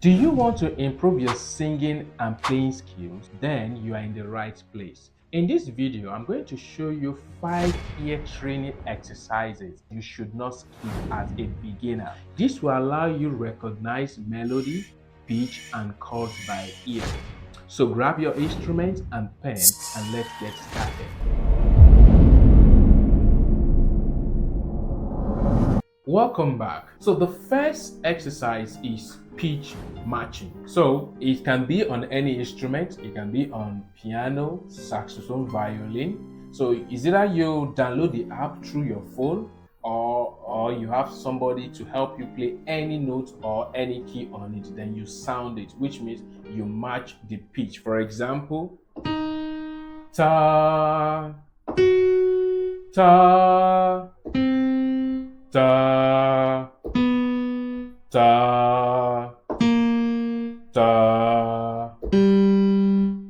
Do you want to improve your singing and playing skills? Then you are in the right place. In this video, I'm going to show you 5 ear training exercises you should not skip as a beginner. This will allow you to recognize melody, pitch, and chords by ear. So grab your instrument and pen and let's get started. Welcome back. So the first exercise is pitch matching. So it can be on any instrument, it can be on piano, saxophone, violin. So is either you download the app through your phone or you have somebody to help you play any note or any key on it, then you sound it, which means you match the pitch. For example, ta, ta, ta, ta, ta,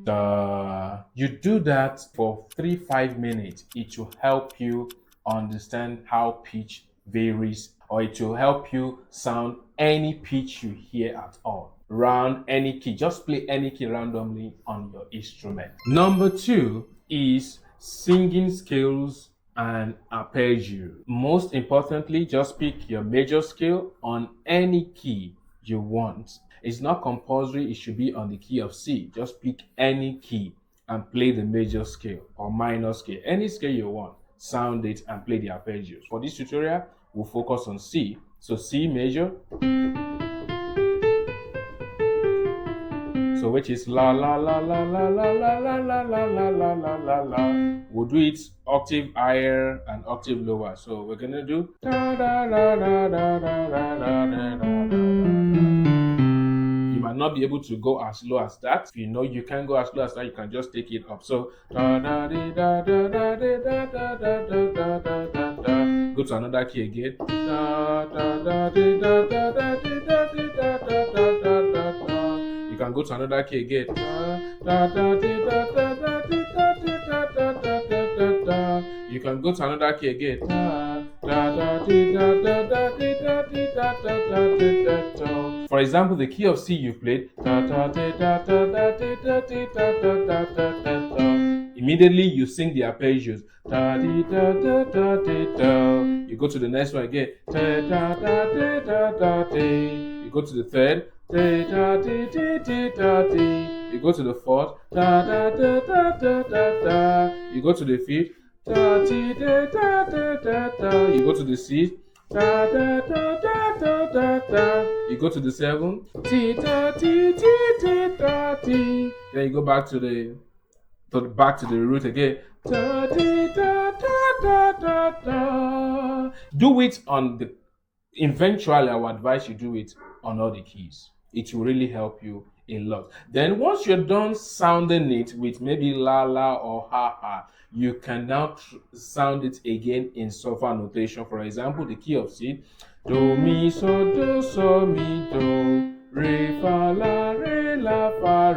ta. You do that for 3-5 minutes. It will help you understand how pitch varies, or it will help you sound any pitch you hear at all. Round any key, just play any key randomly on your instrument. Number 2 is singing skills and arpeggio. Most importantly, just pick your major scale on any key you want. It's not compulsory it should be on the key of C. Just pick any key and play the major scale or minor scale. Any scale you want, sound it and play the arpeggios. For this tutorial, we'll focus on C. So C major. So which is la la la la la la la la la la la la la la la. We'll do it octave higher and octave lower. So we're gonna do da da da da da da da da da da. You might not be able to go as low as that. If you know you can go as low as that, you can just take it up. So da da da da da da da da da da da da da. Go to another key again. Da da da da da da da da da da da da. You can go to another key again. You can go to another key again. For example, the key of C you played. Immediately you sing the arpeggios. You go to the next one again. You go to the third. You go to the fourth. You go to the fifth. You go to the sixth. You go to the seventh. Then you go back to the root again. Do it on the. Eventually, I would advise you do it on all the keys. It will really help you a lot. Then once you're done sounding it with maybe la la or ha ha, you can now sound it again in solfa notation. For example, the key of C, do mi so mi do, re fa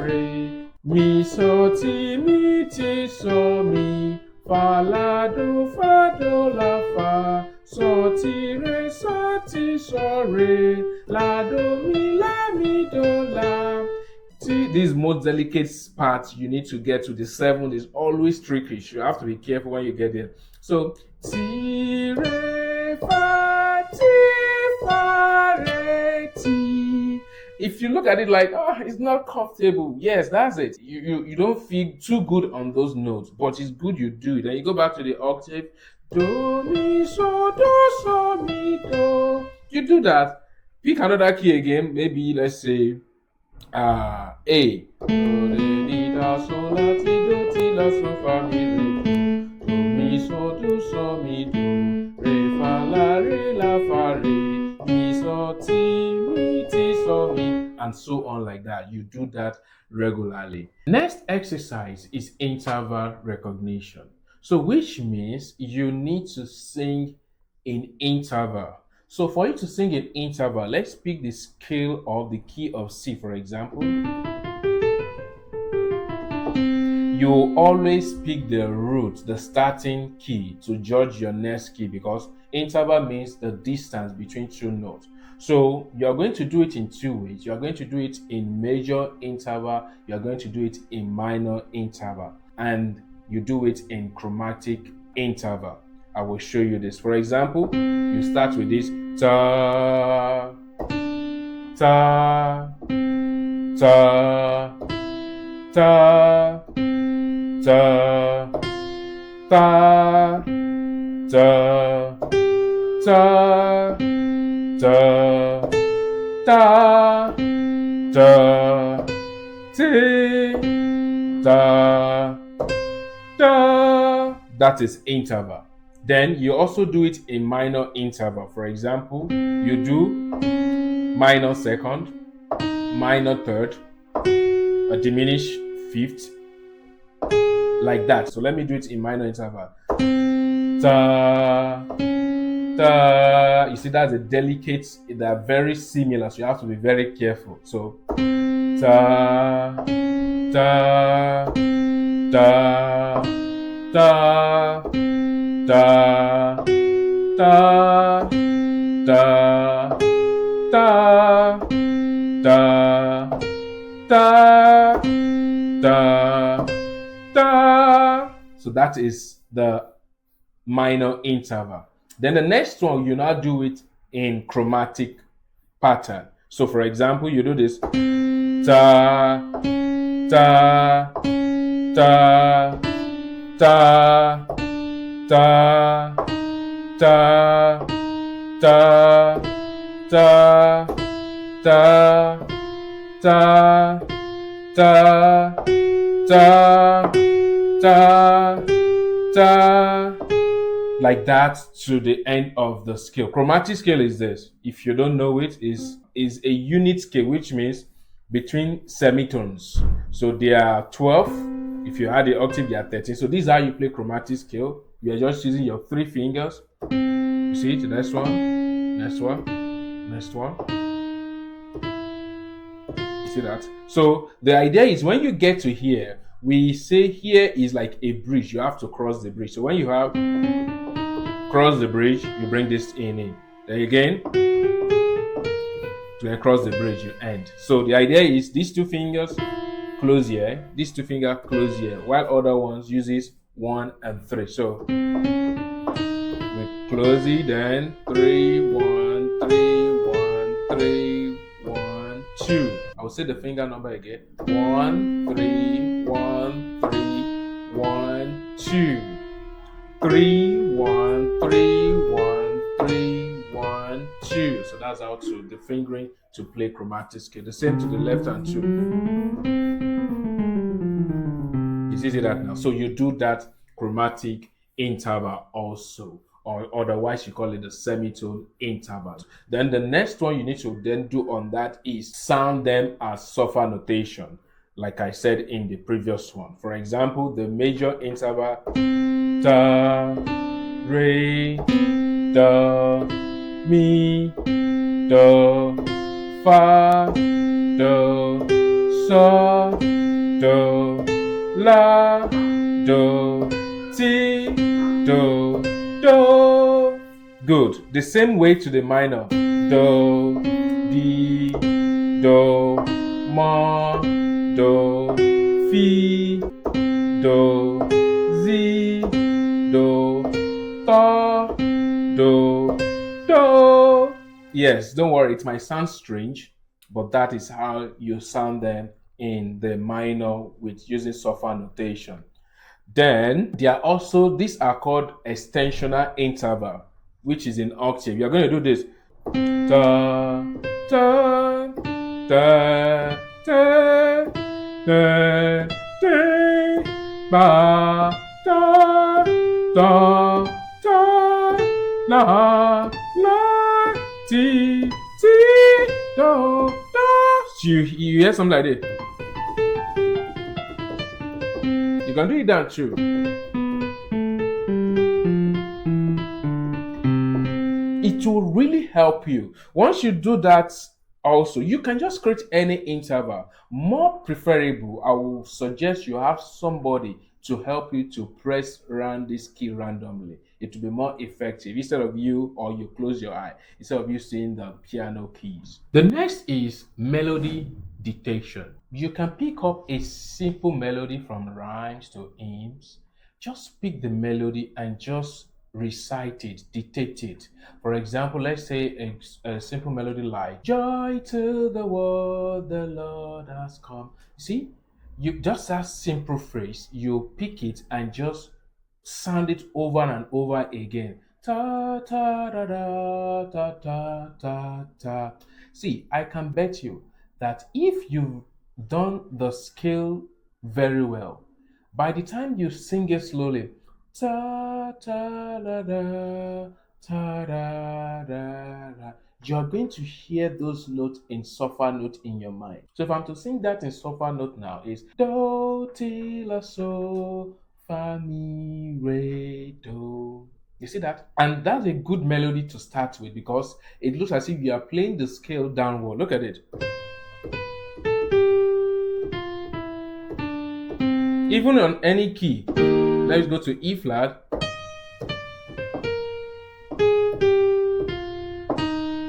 re, mi so ti so mi, fa la do la fa. So re, la mi do la. See, this most delicate part you need to get to. The 7 is always tricky. You have to be careful when you get there. So ti re fa re ti. If you look at it like, oh, it's not comfortable. Yes, that's it. You don't feel too good on those notes, but it's good you do it. Then you go back to the octave. Do mi so mi do. You do that. Pick another key again. Maybe let's say A. Do re mi da so la ti la so fa mi re. Do mi so mi do. Re fa la fa re. Mi so ti so mi, and so on like that. You do that regularly. Next exercise is interval recognition. So which means you need to sing in interval. So for you to sing in interval, let's pick the scale of the key of C, for example. You always pick the root, the starting key, to judge your next key, because interval means the distance between two notes. So you're going to do it in two ways. You're going to do it in major interval, you're going to do it in minor interval, and you do it in chromatic interval. I will show you this. For example, you start with this ta, ta, ta, ta, ta, ta, ta, ta, ta, ta, ta, ti, ta, ta. That is interval. Then you also do it in minor interval. For example, you do minor second, minor third, a diminished fifth, like that. So let me do it in minor interval. Ta, ta. You see, that's a delicate, they're very similar, so you have to be very careful. So ta, ta, ta, ta, ta, ta, ta, ta, ta, ta, ta, ta. So that is the minor interval. Then the next one, you now do it in chromatic pattern. So for example, you do this ta, ta, ta, ta, ta, ta, ta, ta, ta, ta, ta, ta, ta, ta, like that to the end of the scale. Chromatic scale is this. If you don't know it, is a unit scale, which means between semitones. So there are 12. If you add the octave, there are 13. So this is how you play chromatic scale. You are just using your 3 fingers. You see it? Next one, next one, next one. You see that? So the idea is when you get to here, we say here is like a bridge. You have to cross the bridge. So when you have cross the bridge, you bring this in. Then again, to cross the bridge, you end. So the idea is these 2 fingers close here, these 2 fingers close here, while other ones uses 1 and 3. So we close it, then 3, 1, 3, 1, 3, 1, 2. I will say the finger number again. 1, 3, 1, 3, 1, 2. 3, 1, 3, 1, 3, 1, 2. So that's how to the fingering to play chromatic scale. The same to the left hand too. You see that now? So you do that chromatic interval also, or otherwise you call it the semitone interval. Then the next one you need to then do on that is sound them as suffer notation, like I said in the previous one. For example, the major interval da, re, da, mi, do, fa, do, so, do, la, do, ti, do, do. Good. The same way to the minor. Do, di, do, ma, do, fi, do, zi, do, do, do, do. Yes, don't worry, it might sound strange, but that is how you sound them in the minor with using suffer notation. Then there are also, these are called extensional interval, which is in octave. You're going to do this. Da, da, da, da, da, da, ba, da, da, da, la, la, ti, ti, do, do. You hear something like this. You can do it down too. It will really help you. Once you do that, also, you can just create any interval. More preferable, I will suggest you have somebody to help you to press around this key randomly. it will be more effective instead of you, or you close your eye, instead of you seeing the piano keys. The next is melody dictation. You can pick up a simple melody from rhymes to hymns. Just pick the melody and just recite it, dictate it. For example, let's say a simple melody like "Joy to the world, the Lord has come." See, you just that simple phrase, you pick it and just sound it over and over again. Ta ta da da ta ta ta ta. See, I can bet you that if you've done the scale very well, by the time you sing it slowly, ta ta da da ta da da da, you're going to hear those notes in suffer note in your mind. So if I'm to sing that in suffer note now, is do ti la so fa mi re do. You see that? And that's a good melody to start with because it looks as if you are playing the scale downward. Look at it. Even on any key, let's go to E flat.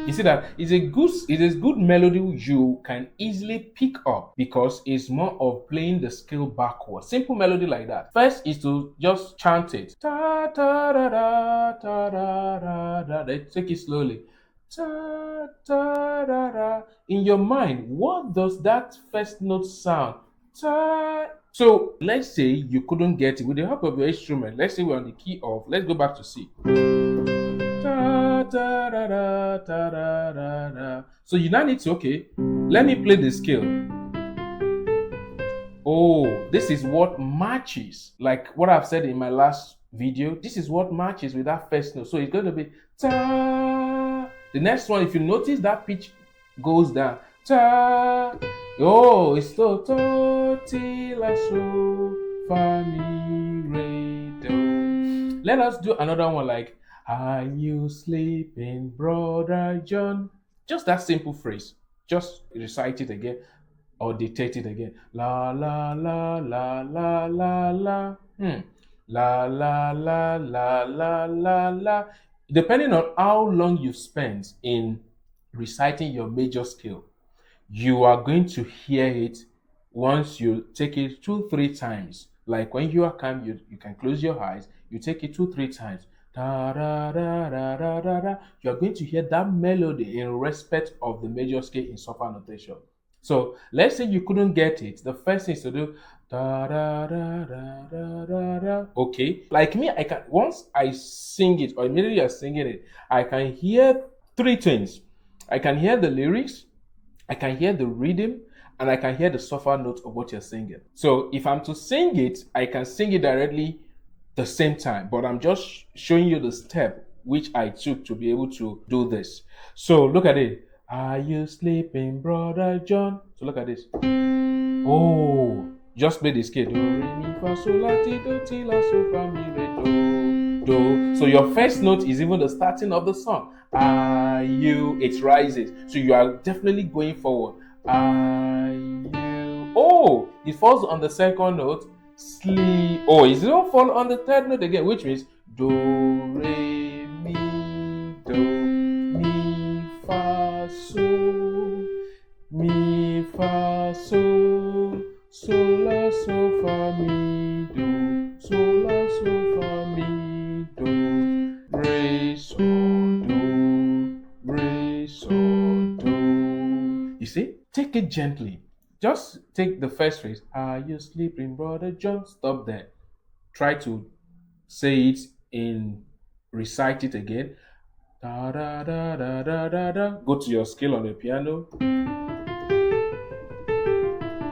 You see that it is a good melody you can easily pick up because it's more of playing the scale backwards. Simple melody like that. First is to just chant it. Ta ta da da ta da da da. Then take it slowly. Ta ta da da. In your mind, what does that first note sound? Ta. So let's say you couldn't get it with the help of your instrument. Let's say we're on the key of. Let's go back to C. Ta, ta, da, da, ta, da, da, da. So you now need to, okay, let me play the scale. Oh, this is what matches, like what I've said in my last video. This is what matches with that first note. So it's going to be ta. The next one, if you notice that pitch goes down. Ta. Oh, it's to ti la so fa mi re do. Let us do another one like "Are you sleeping, brother John?" Just that simple phrase. Just recite it again or dictate it again. La la la la la la la. La la la la la la la. Depending on how long you spend in reciting your major scale, you are going to hear it once you take it 2-3 times. Like when you are calm, you can close your eyes, you take it 2-3 times. Da, da, da, da, da, da, da. You are going to hear that melody in respect of the major scale in suffer notation. So let's say you couldn't get it. The first thing is to do da da da da da da da. Okay, like me, I can once I sing it or immediately you're singing it, I can hear three things. I can hear the lyrics, I can hear the rhythm, and I can hear the suffer note of what you're singing. So if I'm to sing it, I can sing it directly the same time, but I'm just showing you the step which I took to be able to do this. So look at it. Are you sleeping, brother John? So look at this. Oh, just play the scale. Do, re, mi, fa, sol, la, ti, do, ti, la, so, fa, mi, re, do, do. So your first note is even the starting of the song. Are you? It rises. So you are definitely going forward. Are you? Oh, it falls on the second note. Sleep. Oh, it don't fall on the third note again, which means do, re, mi, do, mi, fa, sol, mi, fa, sol, sol, la, so, fa, mi, do, sol, la, so, fa, mi, do, re, sol, do, re, sol, do. You see? Take it gently. Just take the first phrase. Are you sleeping, brother John? Stop there. Try to say it recite it again. Da da da da da da da. Go to your scale on the piano.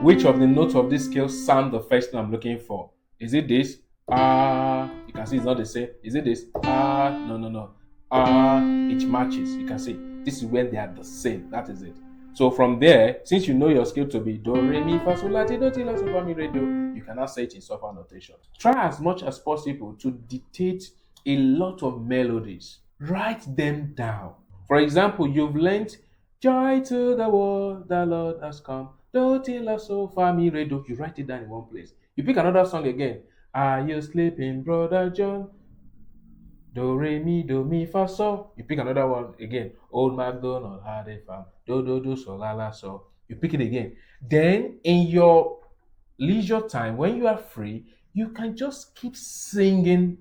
Which of the notes of this scale sound the first note I'm looking for? Is it this? Ah, you can see it's not the same. Is it this? Ah, no. Ah, it matches. You can see this is when they are the same. That is it. So from there, since you know your scale to be do, re, mi, fa, sol, la, ti, do, ti, la, so, fa, mi, re, do, you can now say it in suffer notation. Try as much as possible to dictate a lot of melodies. Write them down. For example, you've learned joy to the world, the Lord has come. Do, ti, la, so, fa, mi, re, do. You write it down in one place. You pick another song again. Are you sleeping, brother John? Do, re, mi, do, mi, fa, so. You pick another one again. Old MacDonald had a farm. Do, do, do, so, la, la, so. You pick it again. Then in your leisure time, when you are free, you can just keep singing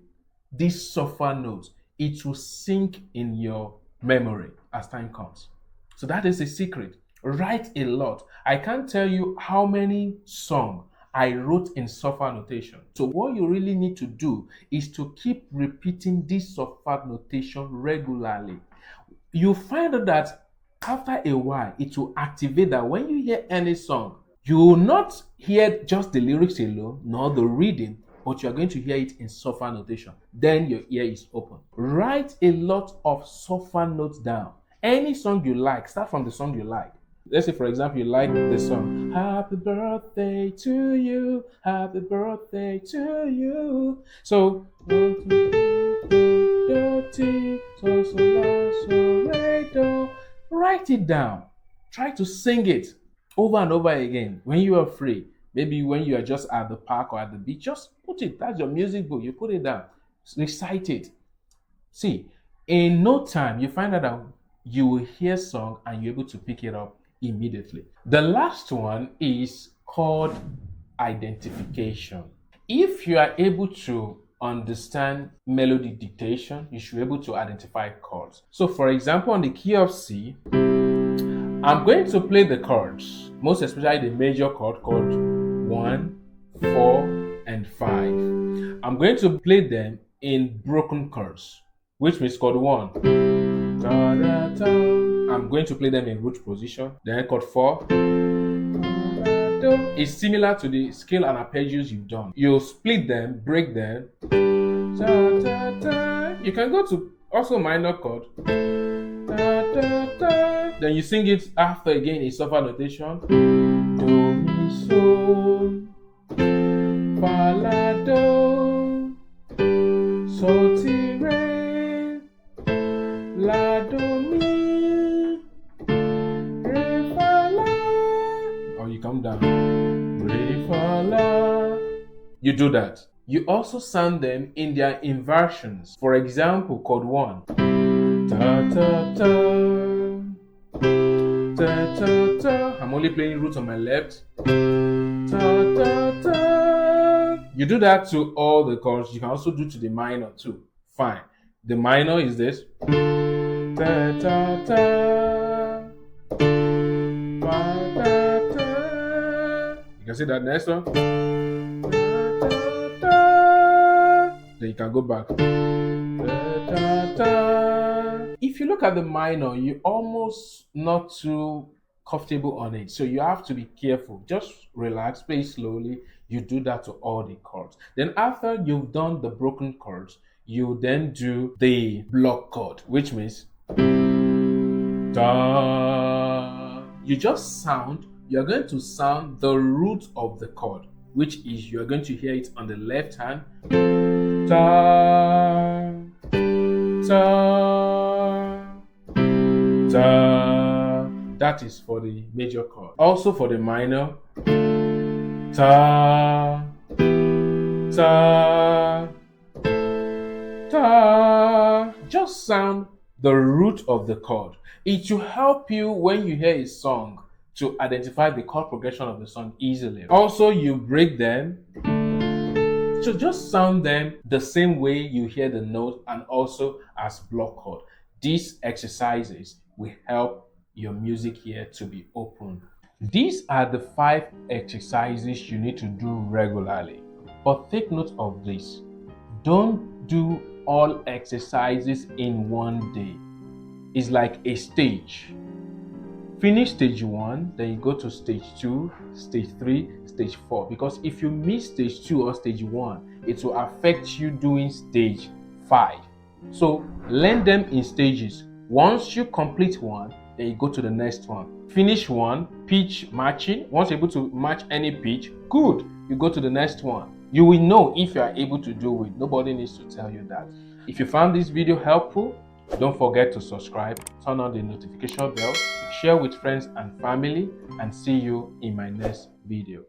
these suffer notes. It will sink in your memory as time comes. So that is a secret. Write a lot. I can't tell you how many songs I wrote in suffer notation. So what you really need to do is to keep repeating this suffer notation regularly. You find out that after a while, it will activate that when you hear any song, you will not hear just the lyrics alone, nor the reading, but you are going to hear it in suffer notation. Then your ear is open. Write a lot of suffer notes down. Any song you like, start from the song you like. Let's say, for example, you like the song, Happy Birthday to you, Happy Birthday to you. So, write it down. Try to sing it over and over again when you are free. Maybe when you are just at the park or at the beach, just put it. That's your music book. You put it down. Recite it. See, in no time, you find out that you will hear song and you're able to pick it up immediately. The last one is chord identification. If you are able to understand melodic dictation, you should be able to identify chords. So for example, on the key of C, I'm going to play the chords, most especially the major chord called 1, 4, and 5. I'm going to play them in broken chords, which means chord 1. Da, da, da. I'm going to play them in root position. Then chord 4 is similar to the scale and arpeggios you've done. You'll split them, break them. Da, da, da. You can go to also minor chord. Da, da, da. Then you sing it after again in suffer notation. Do, mi, so, fa, la, do, so, ti, re, la, do, mi, re, fa, la. Or you come down. Re, fa, la. You do that. You also sound them in their inversions. For example, chord 1. Ta, ta, ta. Ta, ta, ta. I'm only playing root on my left. Ta, ta, ta. You do that to all the chords. You can also do to the minor too. Fine. The minor is this. Ta, ta, ta. Pa, ta, ta. You can see that next one. Ta, ta, ta. Then you can go back. Ta, ta, ta. If you look at the minor, you're almost not too comfortable on it. So you have to be careful. Just relax, play slowly. You do that to all the chords. Then after you've done the broken chords, you then do the block chord, which means da. You're going to sound the root of the chord, which is you're going to hear it on the left hand. Da, da, da. That is for the major chord. Also for the minor, ta, ta, ta. Just sound the root of the chord. It will help you when you hear a song to identify the chord progression of the song easily. Also, you break them. So just sound them the same way you hear the note and also as block chord. These exercises will help your music ear to be open. These are the 5 exercises you need to do regularly. But take note of this. Don't do all exercises in one day. It's like a stage. Finish stage 1, then you go to stage 2, stage 3, stage 4. Because if you miss stage 2 or stage 1, it will affect you doing stage 5. So learn them in stages. Once you complete one, then you go to the next one. Finish one, pitch matching. Once you're able to match any pitch, good. You go to the next one. You will know if you are able to do it. Nobody needs to tell you that. If you found this video helpful, don't forget to subscribe, turn on the notification bell, share with friends and family, and see you in my next video.